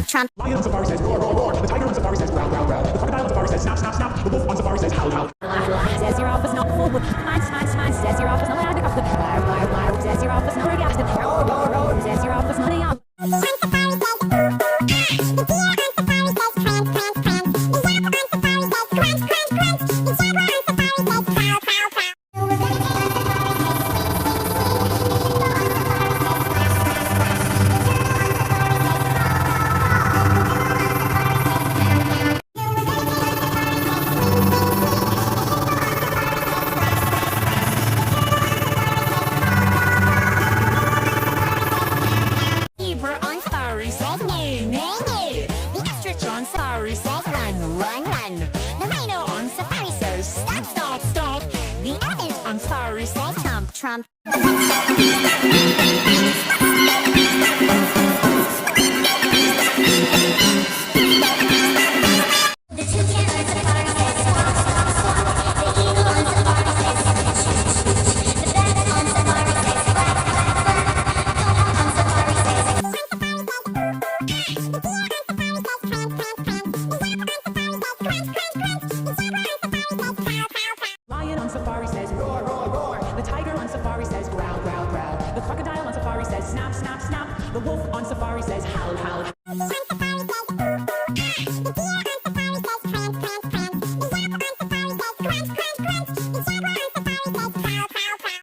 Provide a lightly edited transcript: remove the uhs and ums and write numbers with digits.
Trump. Lion on safari says roar, roar, roar. The tiger on safari says growl, growl, growl. The crocodile on safari says snap, snap, snap. The wolf on safari says howl, howl. Says your office not full with mine, says your office not allowed to go to the says your office not react to the says your office not out. Safari says run, run, run. The rhino on safari says stop, stop, stop. The elephant on safari says Trump, Trump. The toucan on safari says swat, swat, swat. The eagle on safari says shoot, shoot, shoot. The bat on safari says flap, flap, flap. The hawk on safari says lion on safari says roar, roar, roar. The tiger on safari says growl, growl, growl. The crocodile on safari says snap, snap, snap. The wolf on safari says howl, howl.